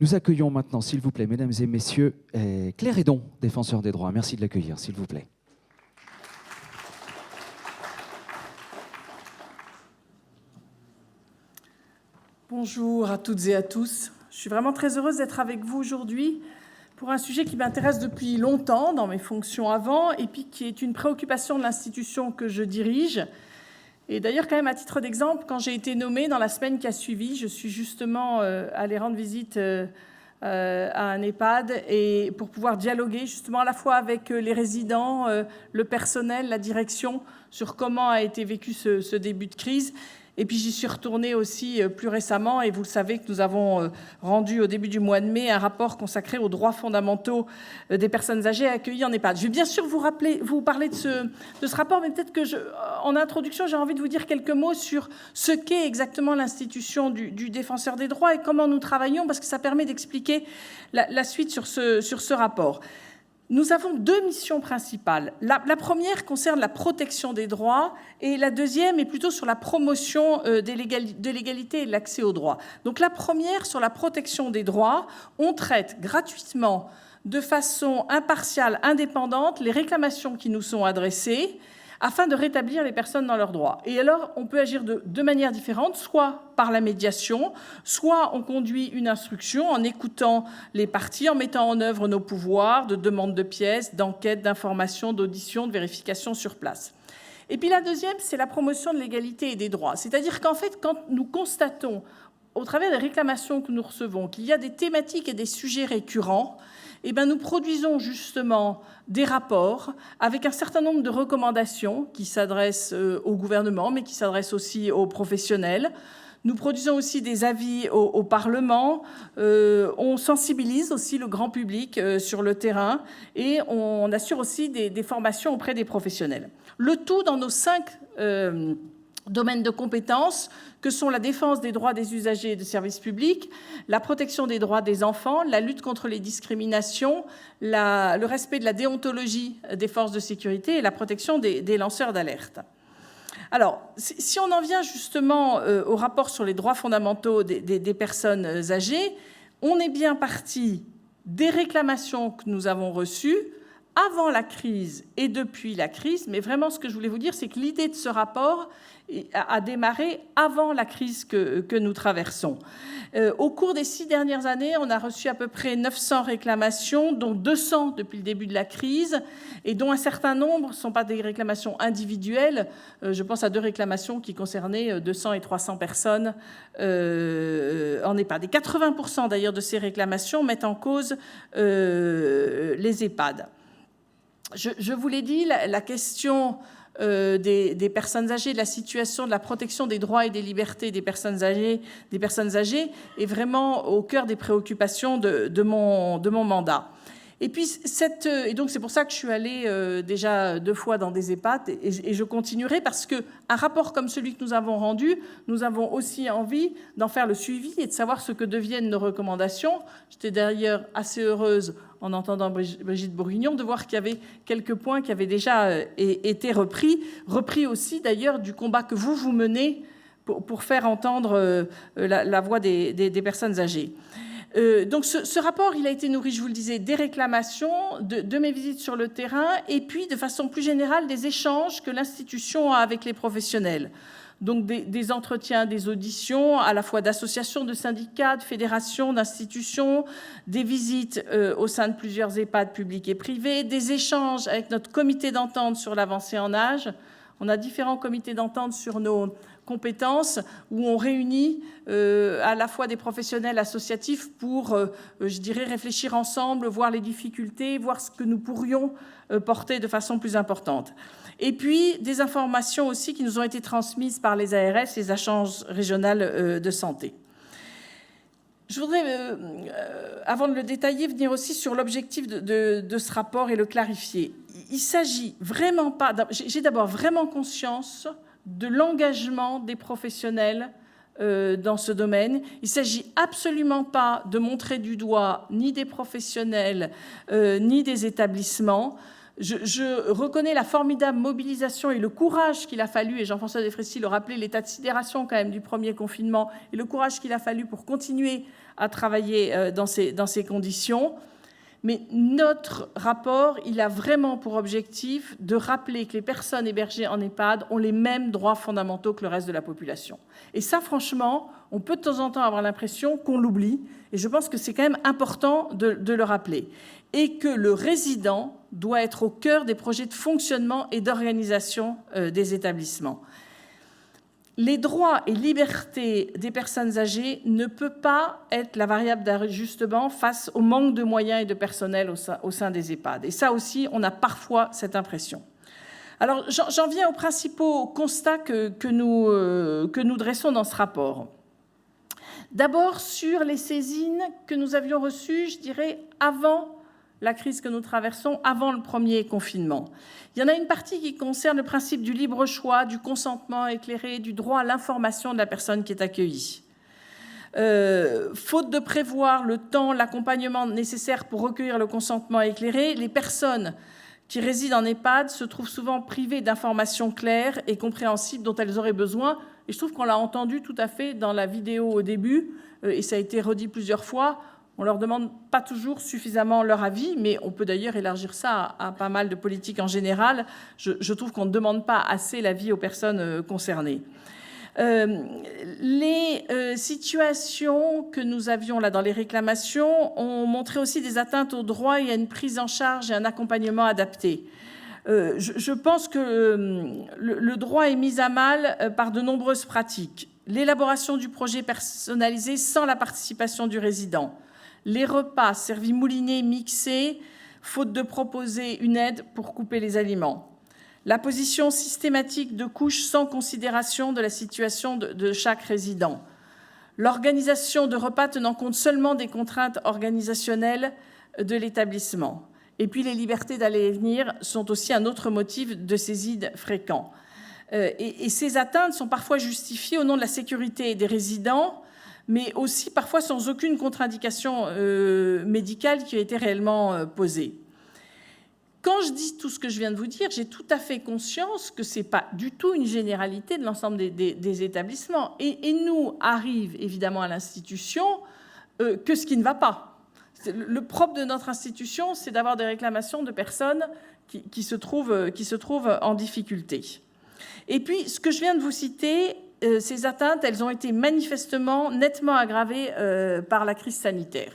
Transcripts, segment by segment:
Nous accueillons maintenant, s'il vous plaît, mesdames et messieurs, Claire Hédon, défenseur des droits. Merci de l'accueillir, s'il vous plaît. Bonjour à toutes et à tous. Je suis vraiment très heureuse d'être avec vous aujourd'hui pour un sujet qui m'intéresse depuis longtemps dans mes fonctions avant et puis qui est une préoccupation de l'institution que je dirige. Et d'ailleurs, quand même, à titre d'exemple, quand j'ai été nommée dans la semaine qui a suivi, je suis justement allée rendre visite à un EHPAD et pour pouvoir dialoguer justement à la fois avec les résidents, le personnel, la direction sur comment a été vécu ce début de crise. Et puis j'y suis retournée aussi plus récemment et vous le savez que nous avons rendu au début du mois de mai un rapport consacré aux droits fondamentaux des personnes âgées accueillies en EHPAD. Je vais bien sûr vous parler de ce rapport, mais peut-être que en introduction, j'ai envie de vous dire quelques mots sur ce qu'est exactement l'institution du défenseur des droits et comment nous travaillons, parce que ça permet d'expliquer la suite sur ce rapport. Nous avons deux missions principales. La première concerne la protection des droits et la deuxième est plutôt sur la promotion de l'égalité et de l'accès aux droits. Donc la première, sur la protection des droits, on traite gratuitement, de façon impartiale, indépendante, les réclamations qui nous sont adressées afin de rétablir les personnes dans leurs droits. Et alors, on peut agir de deux manières différentes, soit par la médiation, soit on conduit une instruction en écoutant les parties, en mettant en œuvre nos pouvoirs de demande de pièces, d'enquête, d'information, d'audition, de vérification sur place. Et puis la deuxième, c'est la promotion de l'égalité et des droits. C'est-à-dire qu'en fait, quand nous constatons, au travers des réclamations que nous recevons, qu'il y a des thématiques et des sujets récurrents, eh bien, nous produisons justement des rapports avec un certain nombre de recommandations qui s'adressent au gouvernement, mais qui s'adressent aussi aux professionnels. Nous produisons aussi des avis au Parlement. On sensibilise aussi le grand public sur le terrain et on assure aussi des formations auprès des professionnels. Le tout dans nos 5 domaines de compétences que sont la défense des droits des usagers et des services publics, la protection des droits des enfants, la lutte contre les discriminations, le respect de la déontologie des forces de sécurité et la protection des lanceurs d'alerte. Alors, si on en vient justement au rapport sur les droits fondamentaux des personnes âgées, on est bien parti des réclamations que nous avons reçues avant la crise et depuis la crise, mais vraiment ce que je voulais vous dire, c'est que l'idée de ce rapport a démarré avant la crise que nous traversons. Au cours des 6 dernières années, on a reçu à peu près 900 réclamations, dont 200 depuis le début de la crise, et dont un certain nombre ne sont pas des réclamations individuelles. Je pense à 2 réclamations qui concernaient 200 et 300 personnes en EHPAD. Et 80% d'ailleurs de ces réclamations mettent en cause les EHPAD. Je vous l'ai dit, la question des personnes âgées, de la situation de la protection des droits et des libertés des personnes âgées est vraiment au cœur des préoccupations de mon mandat. Et puis donc c'est pour ça que je suis allée déjà 2 fois dans des EHPAD et je continuerai parce qu'un rapport comme celui que nous avons rendu, nous avons aussi envie d'en faire le suivi et de savoir ce que deviennent nos recommandations. J'étais d'ailleurs assez heureuse en entendant Brigitte Bourguignon, de voir qu'il y avait quelques points qui avaient déjà été repris aussi d'ailleurs du combat que vous menez pour faire entendre la voix des personnes âgées. Donc ce rapport, il a été nourri, je vous le disais, des réclamations, de mes visites sur le terrain, et puis de façon plus générale des échanges que l'institution a avec les professionnels. Donc des entretiens, des auditions, à la fois d'associations, de syndicats, de fédérations, d'institutions, des visites au sein de plusieurs EHPAD publics et privés, des échanges avec notre comité d'entente sur l'avancée en âge. On a différents comités d'entente sur nos compétences où on réunit à la fois des professionnels associatifs pour, je dirais, réfléchir ensemble, voir les difficultés, voir ce que nous pourrions porter de façon plus importante. Et puis, des informations aussi qui nous ont été transmises par les ARS, les agences régionales de santé. Je voudrais, avant de le détailler, venir aussi sur l'objectif de ce rapport et le clarifier. Il s'agit vraiment pas... J'ai d'abord vraiment conscience de l'engagement des professionnels dans ce domaine. Il ne s'agit absolument pas de montrer du doigt ni des professionnels ni des établissements. Je reconnais la formidable mobilisation et le courage qu'il a fallu, et Jean-François Delfraissy le rappelait, l'état de sidération quand même du premier confinement, et le courage qu'il a fallu pour continuer à travailler dans ces conditions. Mais notre rapport, il a vraiment pour objectif de rappeler que les personnes hébergées en EHPAD ont les mêmes droits fondamentaux que le reste de la population. Et ça, franchement, on peut de temps en temps avoir l'impression qu'on l'oublie, et je pense que c'est quand même important de le rappeler. Et que le résident doit être au cœur des projets de fonctionnement et d'organisation des établissements. Les droits et libertés des personnes âgées ne peuvent pas être la variable d'ajustement face au manque de moyens et de personnel au sein des EHPAD. Et ça aussi, on a parfois cette impression. Alors, j'en viens aux principaux constats que nous dressons dans ce rapport. D'abord, sur les saisines que nous avions reçues, je dirais, avant la crise que nous traversons, avant le premier confinement. Il y en a une partie qui concerne le principe du libre choix, du consentement éclairé, du droit à l'information de la personne qui est accueillie. Faute de prévoir le temps, l'accompagnement nécessaire pour recueillir le consentement éclairé, les personnes qui résident en EHPAD se trouvent souvent privées d'informations claires et compréhensibles dont elles auraient besoin. Et je trouve qu'on l'a entendu tout à fait dans la vidéo au début, et ça a été redit plusieurs fois. On ne leur demande pas toujours suffisamment leur avis, mais on peut d'ailleurs élargir ça à pas mal de politiques en général. Je trouve qu'on ne demande pas assez l'avis aux personnes concernées. Les situations que nous avions là dans les réclamations ont montré aussi des atteintes aux droits et à une prise en charge et un accompagnement adapté. Je pense que le droit est mis à mal par de nombreuses pratiques. L'élaboration du projet personnalisé sans la participation du résident. Les repas servis moulinés, mixés, faute de proposer une aide pour couper les aliments. La position systématique de couches sans considération de la situation de chaque résident. L'organisation de repas tenant compte seulement des contraintes organisationnelles de l'établissement. Et puis les libertés d'aller et venir sont aussi un autre motif de saisie fréquent. Et ces atteintes sont parfois justifiées au nom de la sécurité des résidents, mais aussi parfois sans aucune contre-indication médicale qui a été réellement posée. Quand je dis tout ce que je viens de vous dire, j'ai tout à fait conscience que ce n'est pas du tout une généralité de l'ensemble des établissements. Et nous arrive évidemment à l'institution que ce qui ne va pas. Le propre de notre institution, c'est d'avoir des réclamations de personnes qui se trouvent en difficulté. Et puis, ce que je viens de vous citer, ces atteintes, elles ont été manifestement, nettement aggravées par la crise sanitaire.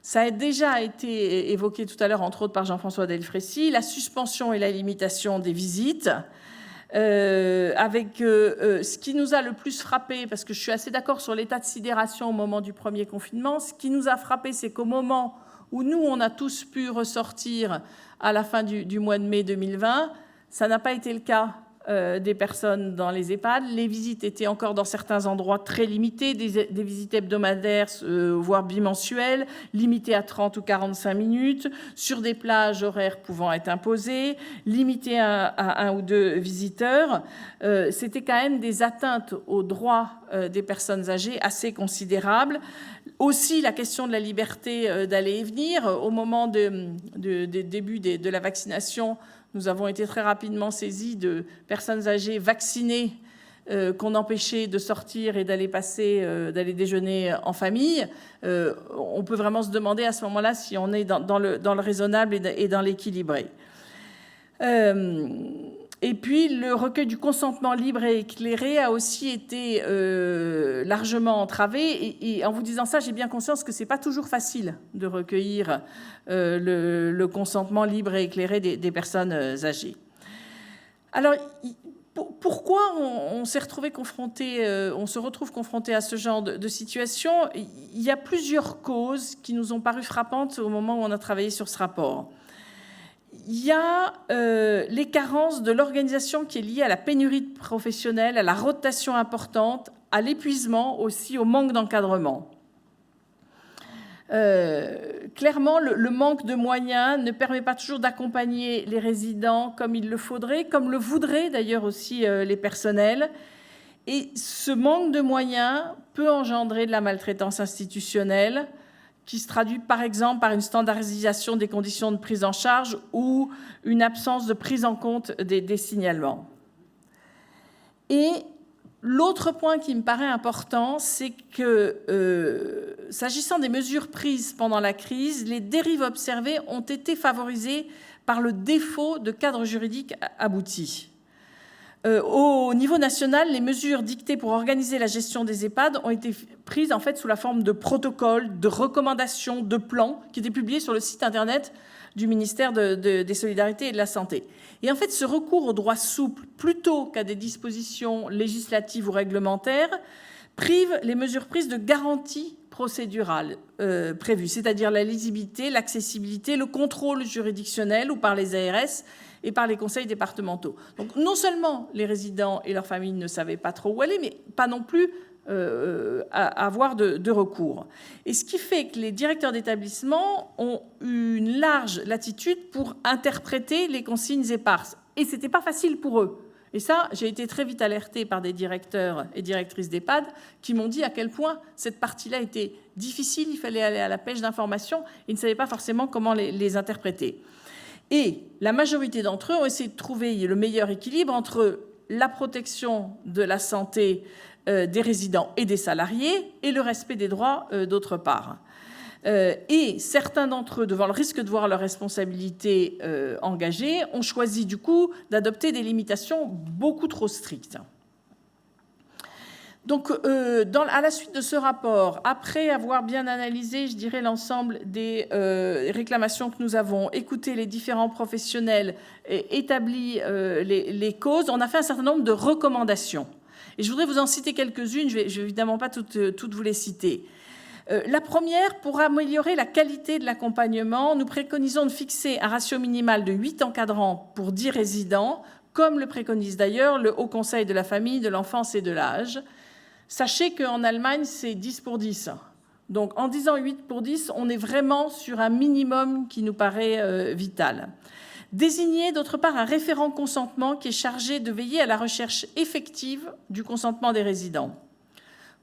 Ça a déjà été évoqué tout à l'heure, entre autres par Jean-François Delfraissy, la suspension et la limitation des visites, avec ce qui nous a le plus frappé, parce que je suis assez d'accord sur l'état de sidération au moment du premier confinement, ce qui nous a frappé, c'est qu'au moment où nous, on a tous pu ressortir à la fin du mois de mai 2020, ça n'a pas été le cas des personnes dans les EHPAD. Les visites étaient encore dans certains endroits très limitées, des visites hebdomadaires, voire bimensuelles, limitées à 30 ou 45 minutes, sur des plages horaires pouvant être imposées, limitées à 1 ou 2 visiteurs. C'était quand même des atteintes aux droits des personnes âgées assez considérables. Aussi, la question de la liberté d'aller et venir. Au moment des débuts de la vaccination, nous avons été très rapidement saisis de personnes âgées vaccinées qu'on empêchait de sortir et d'aller déjeuner en famille. On peut vraiment se demander à ce moment-là si on est dans le raisonnable et dans l'équilibré. Et puis, le recueil du consentement libre et éclairé a aussi été largement entravé. Et en vous disant ça, j'ai bien conscience que ce n'est pas toujours facile de recueillir le consentement libre et éclairé des personnes âgées. Alors, pourquoi on se retrouve confronté à ce genre de situation? Il y a plusieurs causes qui nous ont paru frappantes au moment où on a travaillé sur ce rapport. Il y a les carences de l'organisation qui est liée à la pénurie de professionnels, à la rotation importante, à l'épuisement aussi, au manque d'encadrement. Clairement, le manque de moyens ne permet pas toujours d'accompagner les résidents comme il le faudrait, comme le voudraient d'ailleurs aussi les personnels. Et ce manque de moyens peut engendrer de la maltraitance institutionnelle qui se traduit par exemple par une standardisation des conditions de prise en charge ou une absence de prise en compte des signalements. Et l'autre point qui me paraît important, c'est que, s'agissant des mesures prises pendant la crise, les dérives observées ont été favorisées par le défaut de cadre juridique abouti. Au niveau national, les mesures dictées pour organiser la gestion des EHPAD ont été prises en fait sous la forme de protocoles, de recommandations, de plans qui étaient publiés sur le site internet du ministère des Solidarités et de la Santé. Et en fait, ce recours au droit souple, plutôt qu'à des dispositions législatives ou réglementaires, prive les mesures prises de garanties procédurales prévues, c'est-à-dire la lisibilité, l'accessibilité, le contrôle juridictionnel ou par les ARS et par les conseils départementaux. Donc non seulement les résidents et leurs familles ne savaient pas trop où aller, mais pas non plus à avoir de recours. Et ce qui fait que les directeurs d'établissement ont eu une large latitude pour interpréter les consignes éparses. Et ce n'était pas facile pour eux. Et ça, j'ai été très vite alertée par des directeurs et directrices d'EHPAD qui m'ont dit à quel point cette partie-là était difficile, il fallait aller à la pêche d'informations, ils ne savaient pas forcément comment les interpréter. Et la majorité d'entre eux ont essayé de trouver le meilleur équilibre entre la protection de la santé des résidents et des salariés et le respect des droits d'autre part. Et certains d'entre eux, devant le risque de voir leur responsabilité engagée, ont choisi du coup d'adopter des limitations beaucoup trop strictes. Donc, à la suite de ce rapport, après avoir bien analysé, je dirais, l'ensemble des réclamations que nous avons, écouté les différents professionnels, établi les causes, on a fait un certain nombre de recommandations. Et je voudrais vous en citer quelques-unes, je vais évidemment pas toutes vous les citer. La première, pour améliorer la qualité de l'accompagnement, nous préconisons de fixer un ratio minimal de 8 encadrants pour 10 résidents, comme le préconise d'ailleurs le Haut Conseil de la famille, de l'enfance et de l'âge. Sachez qu'en Allemagne, c'est 10 pour 10. Donc, en disant 8 pour 10, on est vraiment sur un minimum qui nous paraît vital. Désigner, d'autre part, un référent consentement qui est chargé de veiller à la recherche effective du consentement des résidents.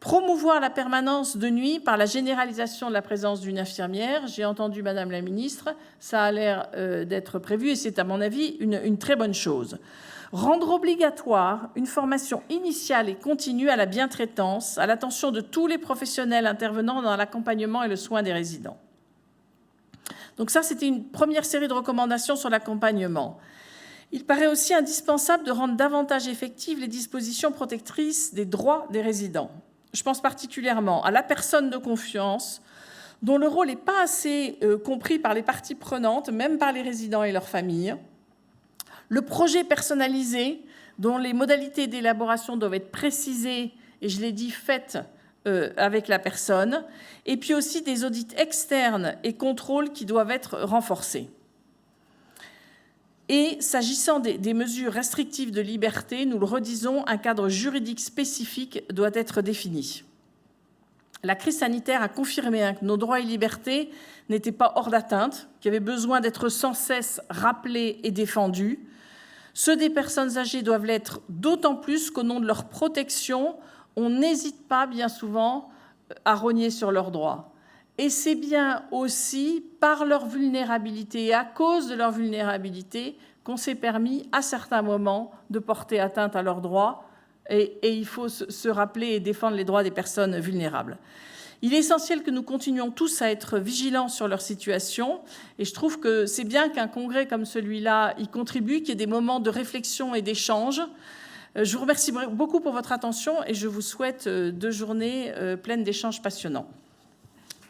Promouvoir la permanence de nuit par la généralisation de la présence d'une infirmière. J'ai entendu Madame la Ministre, ça a l'air d'être prévu et c'est à mon avis une très bonne chose. Rendre obligatoire une formation initiale et continue à la bientraitance, à l'attention de tous les professionnels intervenant dans l'accompagnement et le soin des résidents. Donc ça, c'était une première série de recommandations sur l'accompagnement. Il paraît aussi indispensable de rendre davantage effectives les dispositions protectrices des droits des résidents. Je pense particulièrement à la personne de confiance, dont le rôle n'est pas assez compris par les parties prenantes, même par les résidents et leurs familles. Le projet personnalisé, dont les modalités d'élaboration doivent être précisées, et je l'ai dit, faites avec la personne. Et puis aussi des audits externes et contrôles qui doivent être renforcés. Et s'agissant des mesures restrictives de liberté, nous le redisons, un cadre juridique spécifique doit être défini. La crise sanitaire a confirmé que nos droits et libertés n'étaient pas hors d'atteinte, qu'il y avait besoin d'être sans cesse rappelés et défendus. Ceux des personnes âgées doivent l'être d'autant plus qu'au nom de leur protection, on n'hésite pas bien souvent à rogner sur leurs droits. Et c'est bien aussi par leur vulnérabilité et à cause de leur vulnérabilité qu'on s'est permis à certains moments de porter atteinte à leurs droits. Et il faut se rappeler et défendre les droits des personnes vulnérables. Il est essentiel que nous continuions tous à être vigilants sur leur situation. Et je trouve que c'est bien qu'un congrès comme celui-là y contribue, qu'il y ait des moments de réflexion et d'échange. Je vous remercie beaucoup pour votre attention et je vous souhaite 2 journées pleines d'échanges passionnants.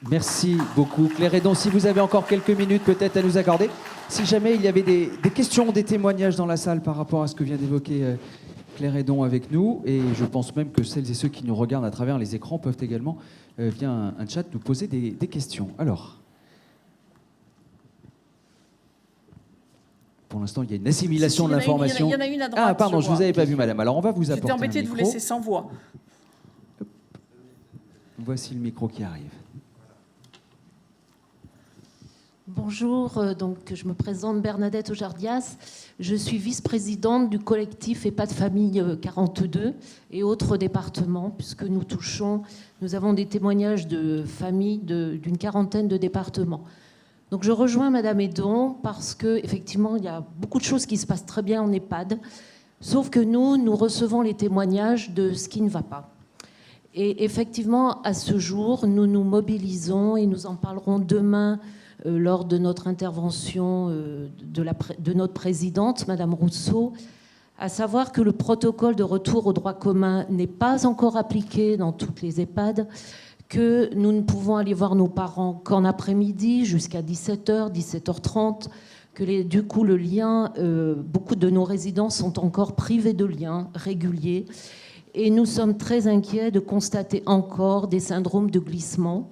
Merci beaucoup, Claire Hédon. Si vous avez encore quelques minutes peut-être à nous accorder, si jamais il y avait des questions, des témoignages dans la salle par rapport à ce que vient d'évoquer Claire Hédon avec nous, et je pense même que celles et ceux qui nous regardent à travers les écrans peuvent également, via un chat, nous poser des questions. Alors, pour l'instant, il y a une assimilation de l'information. Il y en a une à droite. Ah, pardon, je ne vous avais pas vu, madame. Alors, on va vous apporter un micro. J'étais embêtée de vous laisser sans voix. Voici le micro qui arrive. Bonjour, donc je me présente Bernadette Ojardias. Je suis vice-présidente du collectif EHPAD Famille 42 et autres départements, puisque nous avons des témoignages de familles d'une quarantaine de départements. Donc je rejoins Madame Hédon parce qu'effectivement, il y a beaucoup de choses qui se passent très bien en EHPAD, sauf que nous recevons les témoignages de ce qui ne va pas. Et effectivement, à ce jour, nous nous mobilisons et nous en parlerons demain lors de notre intervention de notre présidente, Madame Rousseau, à savoir que le protocole de retour au droit commun n'est pas encore appliqué dans toutes les EHPAD, que nous ne pouvons aller voir nos parents qu'en après-midi jusqu'à 17h, 17h30, que du coup le lien, beaucoup de nos résidents sont encore privés de liens réguliers, et nous sommes très inquiets de constater encore des syndromes de glissement,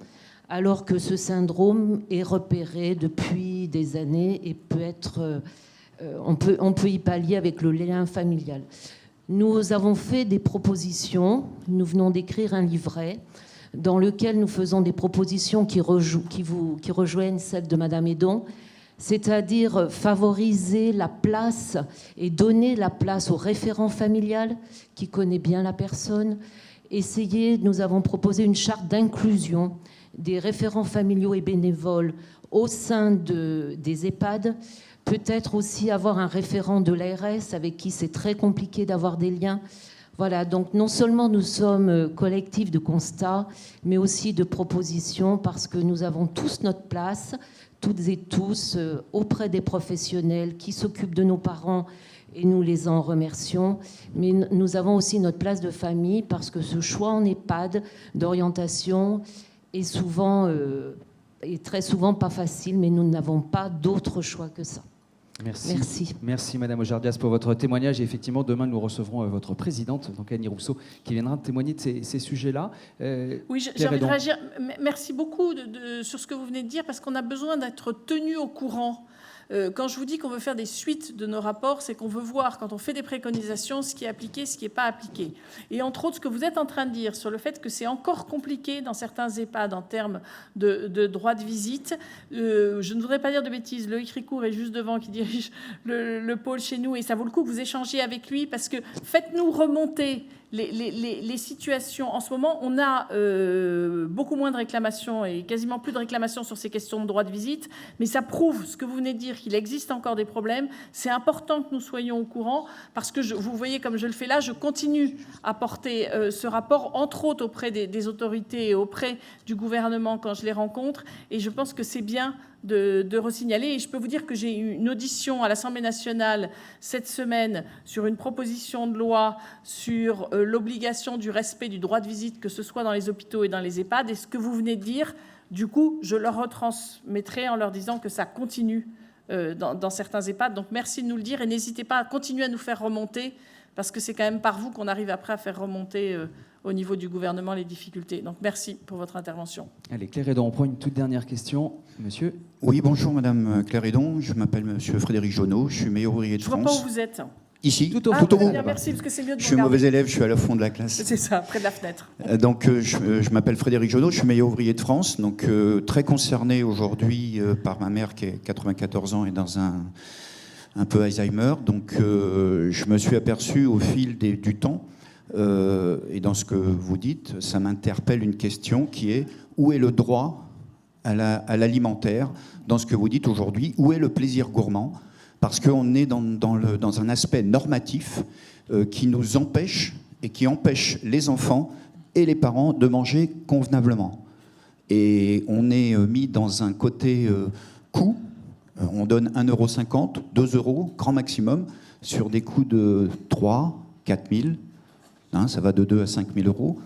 alors que ce syndrome est repéré depuis des années et peut être, on peut y pallier avec le lien familial. Nous avons fait des propositions, nous venons d'écrire un livret dans lequel nous faisons des propositions qui rejoignent celles de Madame Hédon, c'est-à-dire favoriser la place et donner la place au référent familial qui connaît bien la personne. Nous avons proposé une charte d'inclusion des référents familiaux et bénévoles au sein des EHPAD, peut-être aussi avoir un référent de l'ARS avec qui c'est très compliqué d'avoir des liens. Voilà, donc non seulement nous sommes collectifs de constats, mais aussi de propositions, parce que nous avons tous notre place, toutes et tous, auprès des professionnels qui s'occupent de nos parents, et nous les en remercions. Mais nous avons aussi notre place de famille, parce que ce choix en EHPAD d'orientation est très souvent pas facile, mais nous n'avons pas d'autre choix que ça. Merci. Merci Madame Ojardias pour votre témoignage. Et effectivement, demain, nous recevrons votre présidente, donc Annie Rousseau, qui viendra témoigner de ces sujets-là. Oui, j'ai envie de réagir. Merci beaucoup sur ce que vous venez de dire, parce qu'on a besoin d'être tenu au courant. Quand je vous dis qu'on veut faire des suites de nos rapports, c'est qu'on veut voir, quand on fait des préconisations, ce qui est appliqué, ce qui n'est pas appliqué. Et entre autres, ce que vous êtes en train de dire sur le fait que c'est encore compliqué dans certains EHPAD en termes de droit de visite, je ne voudrais pas dire de bêtises, Loïc Ricourt est juste devant, qui dirige le pôle chez nous, et ça vaut le coup que vous échangiez avec lui, parce que faites-nous remonter les situations. En ce moment, on a beaucoup moins de réclamations et quasiment plus de réclamations sur ces questions de droit de visite, mais ça prouve ce que vous venez de dire, qu'il existe encore des problèmes. C'est important que nous soyons au courant, parce que vous voyez comme je le fais là, je continue à porter ce rapport, entre autres auprès des autorités et auprès du gouvernement quand je les rencontre, et je pense que c'est bien de resignaler. Et je peux vous dire que j'ai eu une audition à l'Assemblée nationale cette semaine sur une proposition de loi sur l'obligation du respect du droit de visite, que ce soit dans les hôpitaux et dans les EHPAD. Et ce que vous venez de dire, du coup, je leur retransmettrai en leur disant que ça continue dans certains EHPAD. Donc merci de nous le dire, et n'hésitez pas à continuer à nous faire remonter, parce que c'est quand même par vous qu'on arrive après à faire remonter au niveau du gouvernement les difficultés. Donc merci pour votre intervention. Allez, Claire Hédon, on prend une toute dernière question. Monsieur. Oui, bonjour Madame Claire Hédon, je m'appelle Monsieur Frédéric Jonot, je suis meilleur ouvrier de France. Je ne vois pas où vous êtes. Ici, tout au bout. Merci, parce que c'est mieux de Je suis mauvais élève, je suis à la fond de la classe. C'est ça, près de la fenêtre. Donc je m'appelle Frédéric Jonot, je suis meilleur ouvrier de France, donc très concerné aujourd'hui par ma mère qui est 94 ans et dans un peu Alzheimer. Donc je me suis aperçu au fil du temps, et dans ce que vous dites, ça m'interpelle une question qui est: où est le droit à l'alimentaire dans ce que vous dites aujourd'hui? Où est le plaisir gourmand? Parce qu'on est dans un aspect normatif qui nous empêche et qui empêche les enfants et les parents de manger convenablement. Et on est mis dans un côté coût. On donne 1,50 €, 2 €, grand maximum, sur des coûts de 3 000, 4 000. Hein, ça va de 2 à 5 000 €.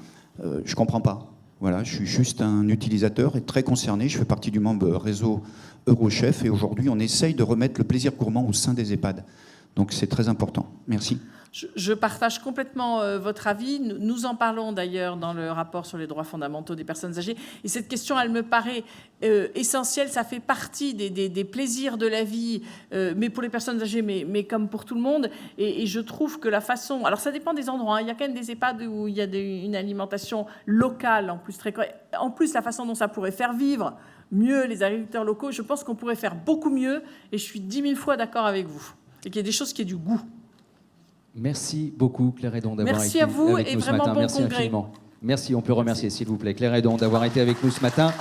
Je ne comprends pas. Voilà, je suis juste un utilisateur et très concerné. Je fais partie du membre réseau Eurochef et aujourd'hui, on essaye de remettre le plaisir gourmand au sein des EHPAD. Donc c'est très important. Merci. Je partage complètement votre avis. Nous en parlons d'ailleurs dans le rapport sur les droits fondamentaux des personnes âgées. Et cette question, elle me paraît essentielle. Ça fait partie des plaisirs de la vie, mais pour les personnes âgées, mais comme pour tout le monde. Et je trouve que la façon... Alors ça dépend des endroits. Hein. Il y a quand même des EHPAD où il y a une alimentation locale, en plus, la façon dont ça pourrait faire vivre mieux les agriculteurs locaux. Je pense qu'on pourrait faire beaucoup mieux et je suis 10 000 fois d'accord avec vous. Et qu'il y a des choses qui aient du goût. Merci beaucoup, Claire Hédon, d'avoir Merci été à vous avec et nous ce vraiment matin. bon Merci congrès. infiniment. Merci, on peut remercier, s'il vous plaît, Claire Hédon d'avoir été avec nous ce matin.